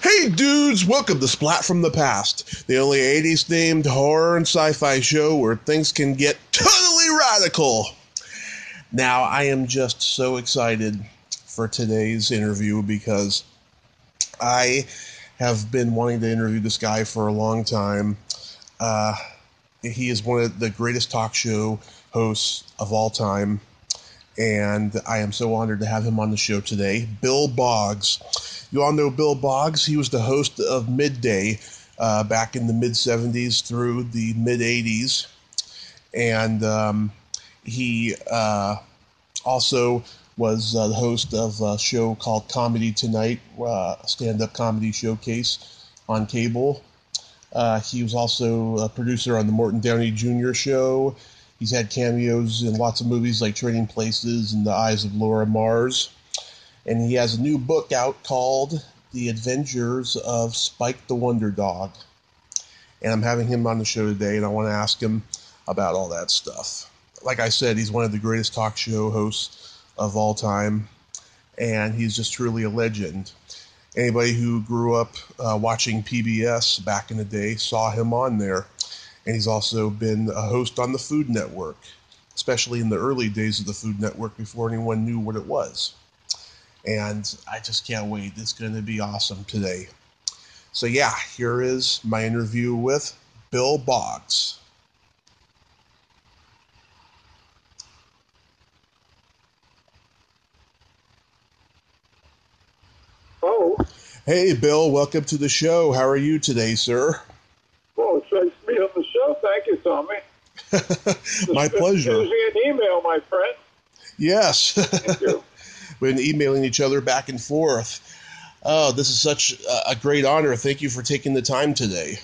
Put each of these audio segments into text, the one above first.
Hey dudes, welcome to Splat from the Past, the only 80s themed horror and sci-fi show where things can get totally radical. Now, I am just so excited for today's interview because I have been wanting to interview this guy for a long time. He is one of the greatest talk show hosts of all time, and I am so honored to have him on the show today. Bill Boggs. You all know Bill Boggs. He was the host of Midday back in the mid-'70s through the mid-'80s. And he also was the host of a show called Comedy Tonight, a stand-up comedy showcase on cable. He was also a producer on the Morton Downey Jr. show. He's had cameos in lots of movies like Trading Places and The Eyes of Laura Mars. And he has a new book out called The Adventures of Spike the Wonder Dog. And I'm having him on the show today, and I want to ask him about all that stuff. Like I said, he's one of the greatest talk show hosts of all time, and he's just truly a legend. Anybody who grew up watching PBS back in the day saw him on there. And he's also been a host on the Food Network, especially in the early days of the Food Network before anyone knew what it was. And I just can't wait. It's going to be awesome today. So yeah, here is my interview with Bill Boggs. Oh. Hey, Bill, welcome to the show. How are you today, sir? Well, it's nice to be on the show. Thank you, Tommy. My pleasure. Send me an email, my friend. Yes. Thank you. We've been emailing each other back and forth. Oh, this is such a great honor. Thank you for taking the time today.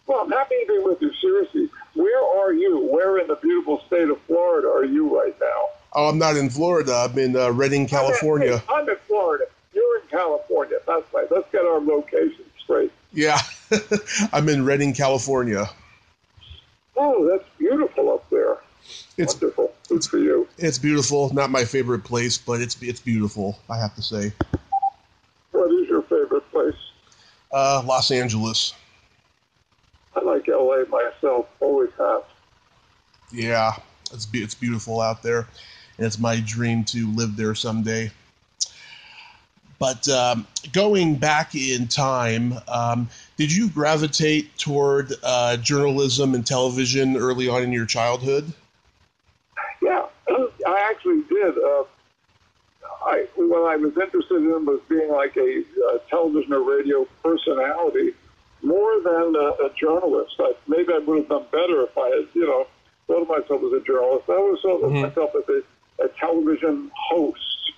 Well, I'm happy to be with you. Seriously, where are you? Where in the beautiful state of Florida are you right now? Oh, I'm not in Florida. I'm in Redding, California. I'm in Florida. You're in California. That's right. Let's get our location straight. Yeah, I'm in Redding, California. Oh, that's beautiful up there. It's wonderful. Good for you. It's beautiful. Not my favorite place, but it's beautiful, I have to say. What is your favorite place? Los Angeles. I like L.A. myself. Always have. Yeah, it's beautiful out there, and it's my dream to live there someday. But going back in time, did you gravitate toward journalism and television early on in your childhood? Yeah, I actually did. What I was interested in was being like a television or radio personality more than a journalist. Maybe I would have done better if I had, thought of myself as a journalist. I always thought of myself as a television host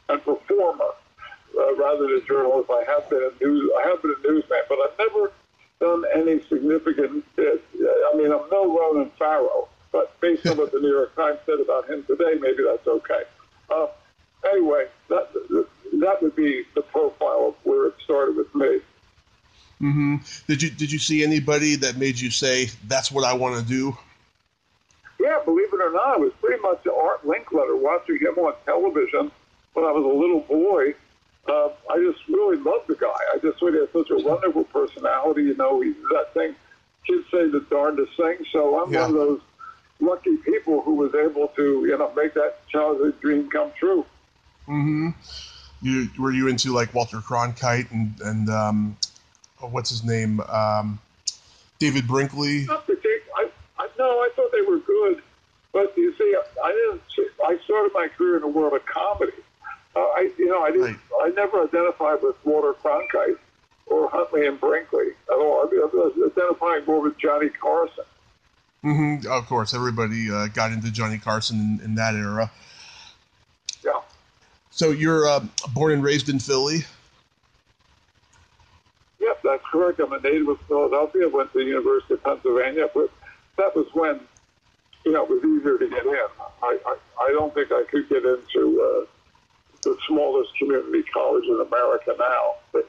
and performer rather than a journalist. I have been a newsman, but I've never done any significant. I'm no Ronan Farrow, but based on what the New York Times said about him today, maybe that's okay. Anyway, that would be the profile of where it started with me. Mm-hmm. Did you see anybody that made you say that's what I want to do? Yeah, believe it or not, it was pretty much Art Linkletter. Watching him on television when I was a little boy, I just really loved the guy. I just thought he had such a wonderful personality. He's that thing, kids say the darndest thing. So I'm one of those lucky people who was able to, make that childhood dream come true. Mm-hmm. Were you into like Walter Cronkite and what's his name? David Brinkley? No, I thought they were good. But you see, I started my career in the world of comedy. I never identified with Walter Cronkite or Huntley and Brinkley at all. I was identifying more with Johnny Carson. Mm-hmm. Of course, everybody got into Johnny Carson in that era. Yeah. So you're born and raised in Philly? Yep, that's correct. I'm a native of Philadelphia. I went to the University of Pennsylvania, but that was when, it was easier to get in. I don't think I could get into the smallest community college in America now. But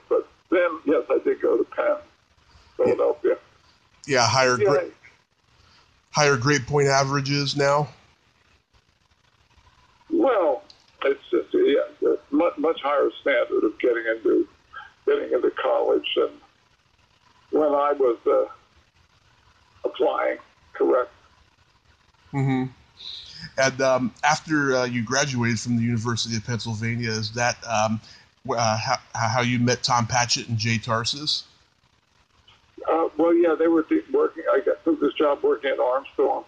then, yes, I did go to Penn, Philadelphia. Yeah, higher grade point averages now? Well, it's just much higher standard of getting into getting into college and when I was applying, correct. Mm-hmm. And after you graduated from the University of Pennsylvania, is that how you met Tom Patchett and Jay Tarses? Well, yeah, they were working. I took this job working at Armstrong,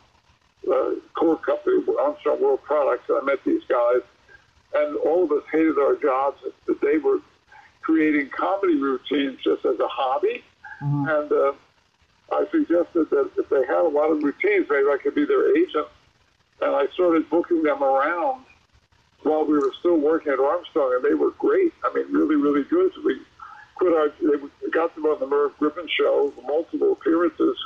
core company, Armstrong World Products, and I met these guys. And all of us hated our jobs. That they were creating comedy routines just as a hobby. Mm-hmm. And I suggested that if they had a lot of routines, maybe I could be their agent. And I started booking them around while we were still working at Armstrong, and they were great. I mean, really, really good. So we got them on the Merv Griffin show, multiple appearances.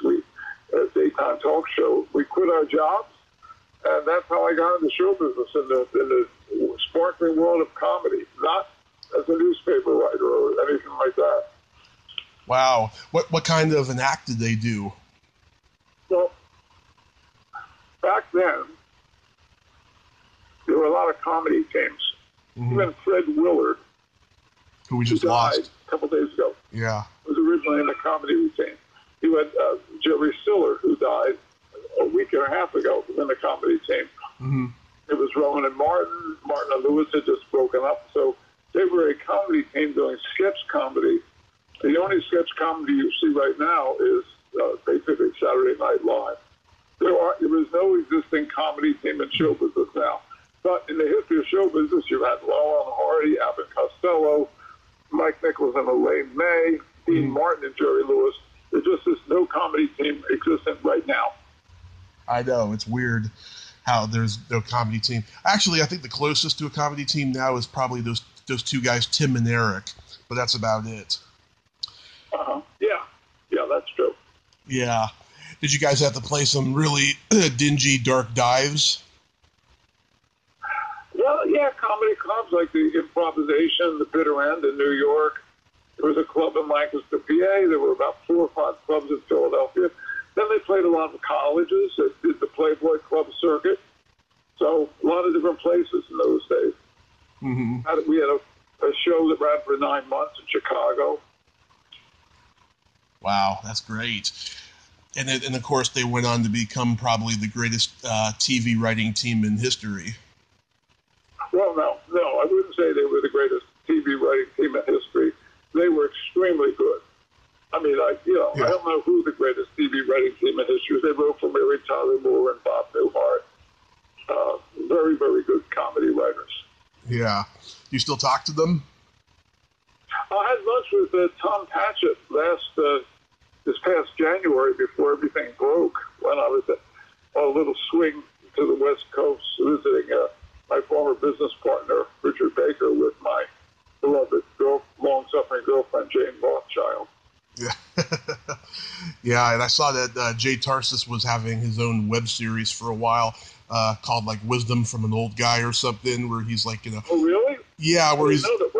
Daytime talk show. We quit our jobs, and that's how I got into show business in the sparkling world of comedy, not as a newspaper writer or anything like that. Wow. What kind of an act did they do? Well, back then, there were a lot of comedy teams. Mm-hmm. Even Fred Willard, who we just died lost a couple days ago, was originally in the comedy routine. You had Jerry Stiller, who died a week and a half ago, in the comedy team. Mm-hmm. It was Rowan and Martin. Martin and Lewis had just broken up, so they were a comedy team doing sketch comedy. The only sketch comedy you see right now is basically Saturday Night Live. There is no existing comedy team in show business now. But in the history of show business, you've had Laurel and Hardy, Abbott Costello, Mike Nichols and Elaine May, Dean Martin and Jerry Lewis. There just is no comedy team existent right now. I know. It's weird how there's no comedy team. Actually, I think the closest to a comedy team now is probably those two guys, Tim and Eric. But that's about it. Yeah, that's true. Yeah. Did you guys have to play some really dingy, dark dives? Well, yeah, comedy clubs like the Improvisation, the Bitter End in New York. There was a club in Lancaster, PA. There were about 4 or 5 clubs in Philadelphia. Then they played a lot of colleges. They did the Playboy Club circuit. So a lot of different places in those days. Mm-hmm. We had a show that ran for 9 months in Chicago. Wow, that's great. And of course, they went on to become probably the greatest TV writing team in history. Well, no, I wouldn't say they were the greatest TV writing team in history. They were extremely good. I mean, I don't know who the greatest TV writing team in history is. They wrote for Mary Tyler Moore and Bob Newhart. Very, very good comedy writers. Yeah. You still talk to them? I had lunch with Tom Patchett this past January before everything broke, when I was on a little swing to the West Coast visiting my former business partner, Richard Baker, with my beloved long-suffering girlfriend, Jane Rothschild. Yeah. Yeah, and I saw that Jay Tarses was having his own web series for a while called like Wisdom from an Old Guy or something, where he's like, Oh, really? Yeah, where he's... know that.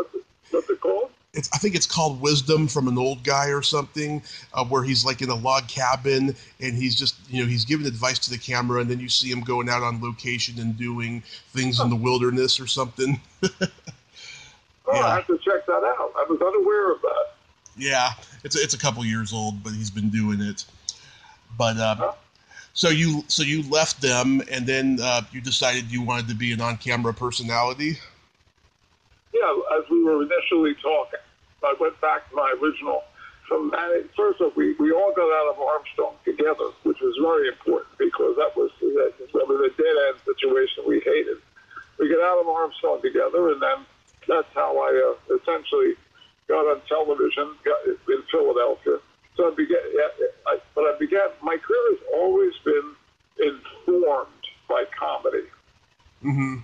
What's it called? I think it's called Wisdom from an Old Guy or something, where he's like in a log cabin and he's just, he's giving advice to the camera, and then you see him going out on location and doing things in the wilderness or something. Yeah. I have to check that out. I was unaware of that. Yeah, it's a couple years old, but he's been doing it. But so you left them, and then you decided you wanted to be an on-camera personality? Yeah, as we were initially talking, I went back to my original. First off, we all got out of Armstrong together, which was very important because that was a dead-end situation we hated. We got out of Armstrong together, and then that's how I essentially got on television in Philadelphia. So I began. My career has always been informed by comedy. Mm-hmm.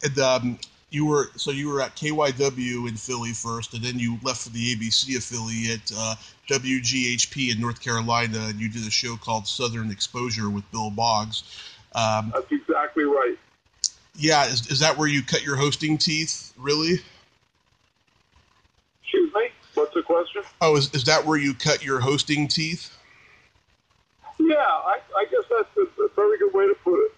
And you were at KYW in Philly first, and then you left for the ABC affiliate, WGHP in North Carolina, and you did a show called Southern Exposure with Bill Boggs. That's exactly right. Yeah, is that where you cut your hosting teeth, really? Excuse me? What's the question? Oh, is that where you cut your hosting teeth? Yeah, I guess that's a very good way to put it.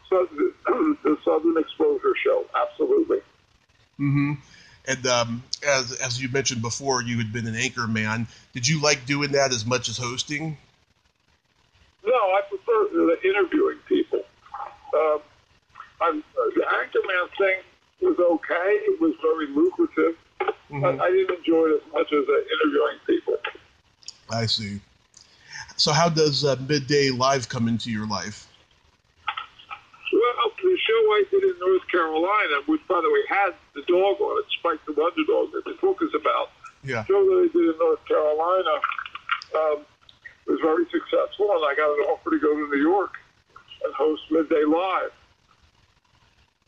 So the Southern Exposure show, absolutely. Mm-hmm. And as you mentioned before, you had been an anchor man. Did you like doing that as much as hosting? No, I prefer interviewing people. The anchorman thing was okay. It was very lucrative, but I didn't enjoy it as much as interviewing people. I see. So how does Midday Live come into your life? Well, the show I did in North Carolina, which, by the way, had the dog on it, Spike the Wonder Dog, that the book is about. Yeah. The show that I did in North Carolina was very successful, and I got an offer to go to New York and host Midday Live.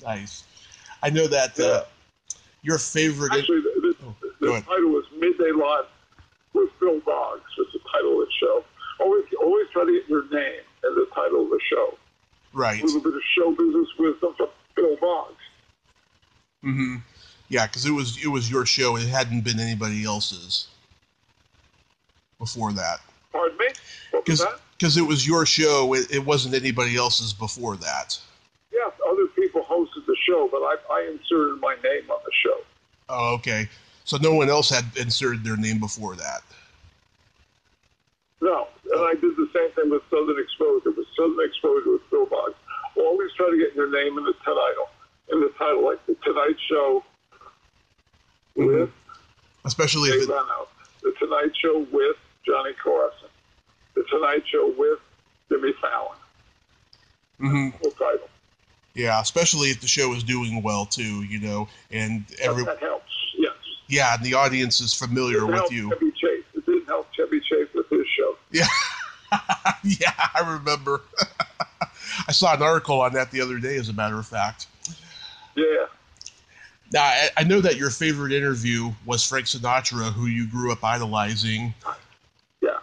Nice. I know that your favorite... Actually, the title was Midday Live with Bill Boggs. It's the title of the show. Always try to get your name in the title of the show. Right. A little bit of show business wisdom from Bill Boggs. Mm-hmm. Yeah, because it was your show. It hadn't been anybody else's before that. Pardon me? What was that? Because it was your show. It wasn't anybody else's before that. Yes, other people hosted the show, but I inserted my name on the show. Oh, okay. So no one else had inserted their name before that. No, and I did the same thing with Southern Exposure. With Southern Exposure with Bill Boggs. Always try to get your name in the title, like The Tonight Show with... Especially if The Tonight Show with Johnny Carson. The Tonight Show with Jimmy Fallon. Full title. Yeah, especially if the show is doing well, too, and that helps, yes. Yeah, and the audience is familiar with you. It didn't help Chevy Chase with his show. Yeah. Yeah, I remember. I saw an article on that the other day, as a matter of fact. Yeah. Now, I know that your favorite interview was Frank Sinatra, who you grew up idolizing. Yeah.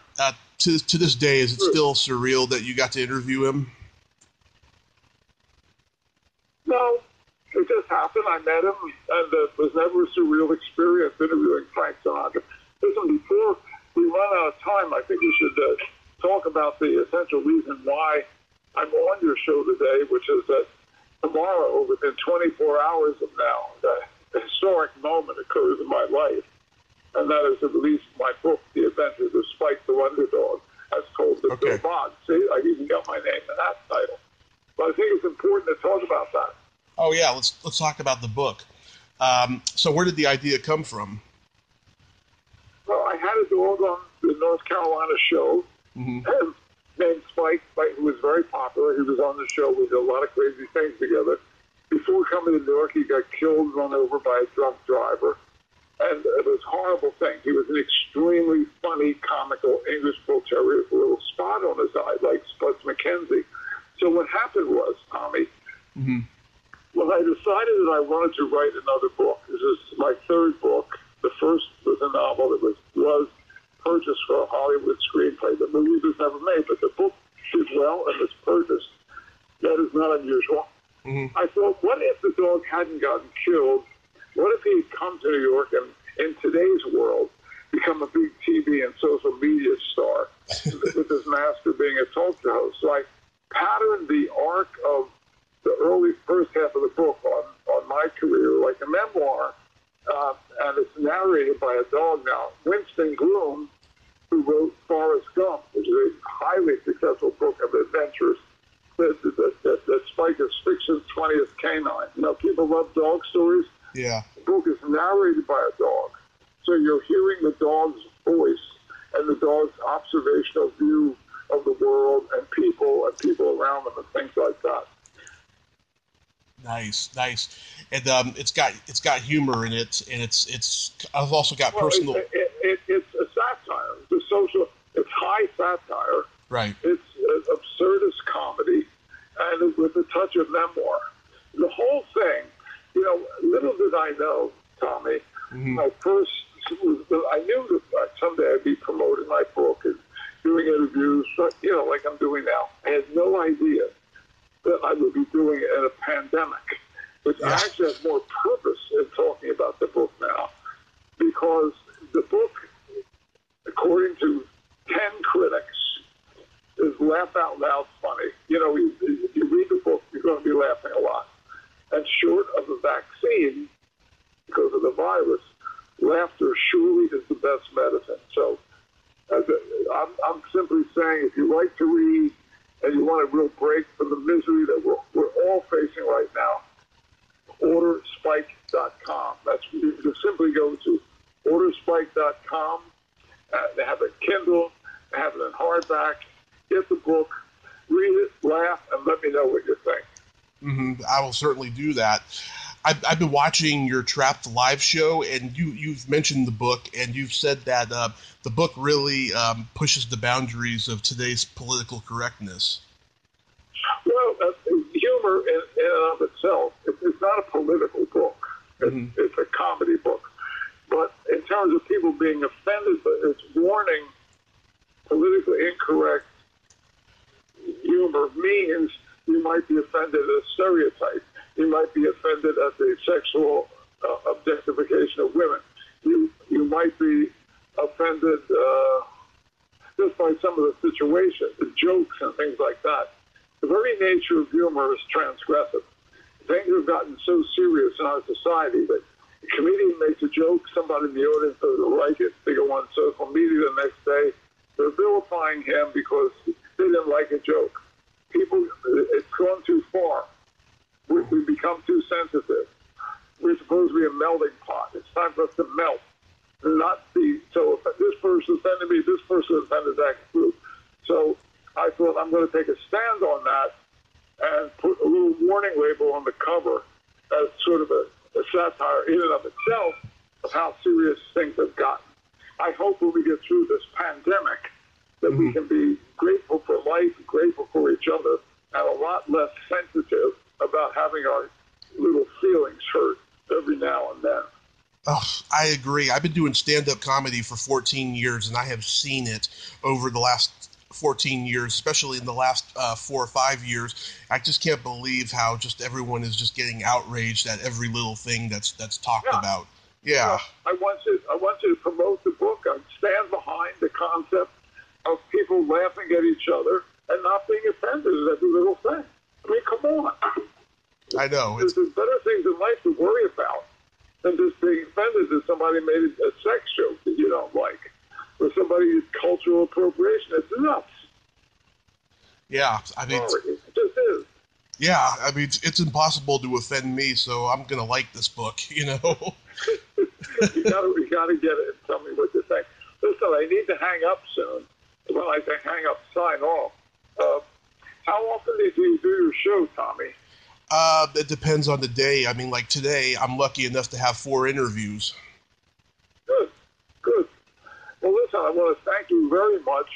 To this day, is it still surreal that you got to interview him? No, it just happened. I met him, and it was never a surreal experience interviewing Frank Sinatra. Listen, before we run out of time, I think we should talk about the essential reason why I'm on your show today, which is that tomorrow, within 24 hours of now, a historic moment occurs in my life, and that is to release my book, The Adventures of Spike the Wonder Dog, as told to Bill Boggs. See, I even got my name in that title. But I think it's important to talk about that. Oh, yeah, let's talk about the book. So where did the idea come from? Well, I had a dog on the North Carolina show named Spike, who was very popular. He was on the show. We did a lot of crazy things together. Before coming to New York, he got killed, run over by a drunk driver. And it was a horrible thing. He was an extremely funny, comical English Bull Terrier with a little spot on his eye, like Spuds MacKenzie. So what happened was, Tommy, when I decided that I wanted to write another book, this is my third book. The first was a novel that was purchased for a Hollywood screenplay. The movie was never made, but the book did well and was purchased. That is not unusual. I thought, what if the dog hadn't gotten killed? What if he had come to New York and, in today's world, become a big TV and social media star with his master being a talk show host? So I patterned the arc of the early first half of the book on my career like a memoir, and it's narrated by a dog now, Winston Groom, who wrote Forrest Gump, which is a highly successful book of adventures that Spike is fiction's 20th canine. People love dog stories. Yeah. The book is narrated by a dog, so you're hearing the dog's voice and the dog's observational view of the world and people around them and things like that. Nice. And it's got humor in it, and it's I've also got personal. It's a satire. It's high satire. Right. It's an absurdist comedy, and with a touch of memoir. The whole thing, little did I know, Tommy. My first, I knew that someday I'd be promoting my book and doing interviews, like I'm doing now. I had no idea that I would be doing it in a pandemic, which I actually have more purpose in talking about the book now, because the book, according to 10 critics, is laugh out loud funny. If you read the book, you're going to be laughing a lot. And short of a vaccine, because of the virus, virus, laughter surely is the best medicine. So I'm simply saying, if you like to read and you want a real break from the misery that we're all facing right now, orderspike.com. You can simply go to orderspike.com. They have a Kindle, they have it in hardback. Get the book, read it, laugh, and let me know what you think. I will certainly do that. I've been watching your Trapped live show, and you've mentioned the book, and you've said that the book really pushes the boundaries of today's political correctness. Well, humor in and of itself, it's not a political book. It's a comedy book. But in terms of people being offended, it's warning politically incorrect humor means you might be offended at a stereotype. You might be offended at the sexual objectification of women. You might be offended just by some of the situations, the jokes and things like that. The very nature of humor is transgressive. Things have gotten so serious in our society that a comedian makes a joke, somebody in the audience doesn't like it, they go on social media the next day, they're vilifying him because they didn't like a joke. People, it's gone too far. We become too sensitive. We're supposed to be a melting pot. It's time for us to melt and not be so. This person offended me. This person offended that group. So I thought I'm going to take a stand on that and put a little warning label on the cover as sort of a satire in and of itself of how serious things have gotten. I hope when we get through this pandemic that we can be grateful for life, grateful for each other, and a lot less sensitive about having our little feelings hurt every now and then. Oh, I agree. I've been doing stand-up comedy for 14 years, and I have seen it over the last 14 years, especially in the last 4 or 5 years. I just can't believe how just everyone is just getting outraged at every little thing that's talked about. Yeah. I want you to promote the book. I stand behind the concept of people laughing at each other and not being offended at every little thing. I mean, come on. I know. There's better things in life to worry about than just being offended that somebody made a sex joke that you don't like, or somebody's cultural appropriation. It's nuts. Yeah, I mean, it just is. Yeah, I mean, it's impossible to offend me, so I'm gonna like this book. You know. you gotta get it and tell me what you think. Listen, I need to hang up soon. When I say hang up, sign off. How often do you do your show, Tommy? It depends on the day. I mean, like today, I'm lucky enough to have 4 interviews. Good. Well, listen, I want to thank you very much.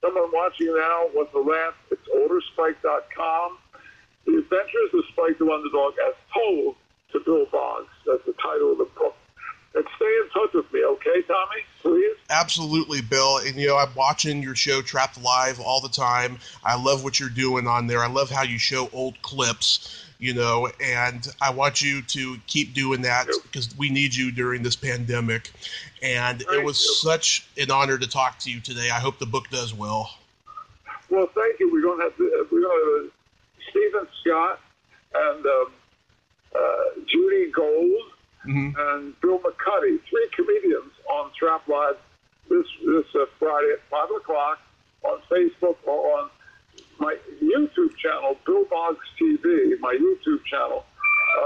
Someone watching now wants to laugh. It's orderspike.com. The Adventures of Spike the Underdog as told to Bill Boggs. That's the title of the book. And stay in touch with me, okay, Tommy? Please? Absolutely, Bill. And, you know, I'm watching your show Trapped Live all the time. I love what you're doing on there. I love how you show old clips, you know, and I want you to keep doing that because we need you during this pandemic. And it was such an honor to talk to you today. I hope the book does well. Well, thank you. We're going to have Stephen Scott and Judy Gold and Bill McCuddy, 3 comedians on Trap Live this Friday at 5 o'clock on Facebook or on my YouTube channel, Bill Boggs TV, my YouTube channel.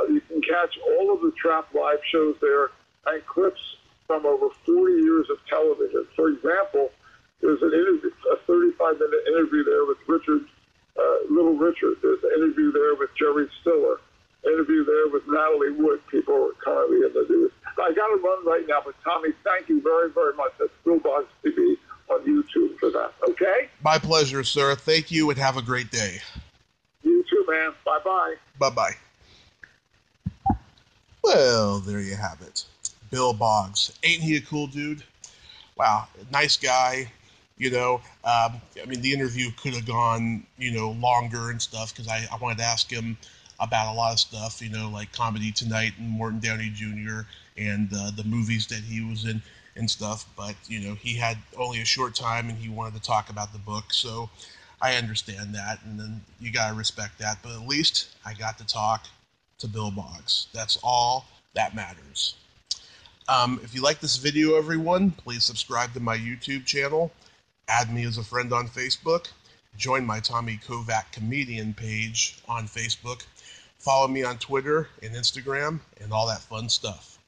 You can catch all of the Trap Live shows there and clips from over 40 years of television. For example, there's an interview, a 35-minute interview there with Little Richard. There's an interview there with Jerry Stiller. Interview there with Natalie Wood. People are currently in the news. I got to run right now, but Tommy, thank you very, very much. That's Bill Boggs TV on YouTube for that. Okay? My pleasure, sir. Thank you, and have a great day. You too, man. Bye-bye. Bye-bye. Well, there you have it. Bill Boggs. Ain't he a cool dude? Wow, nice guy. You know, I mean, the interview could have gone, you know, longer and stuff because I wanted to ask him about a lot of stuff, you know, like Comedy Tonight and Morton Downey Jr. and the movies that he was in and stuff. But, you know, he had only a short time and he wanted to talk about the book. So I understand that. And then you got to respect that. But at least I got to talk to Bill Boggs. That's all that matters. If you like this video, everyone, please subscribe to my YouTube channel, add me as a friend on Facebook, join my Tommy Kovac comedian page on Facebook, follow me on Twitter and Instagram, and all that fun stuff.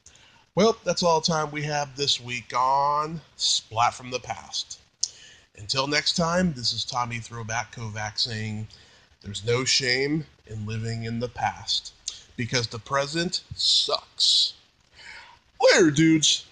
Well, that's all the time we have this week on Splat from the Past. Until next time, this is Tommy Throwback Kovac saying, there's no shame in living in the past, because the present sucks. Later, dudes.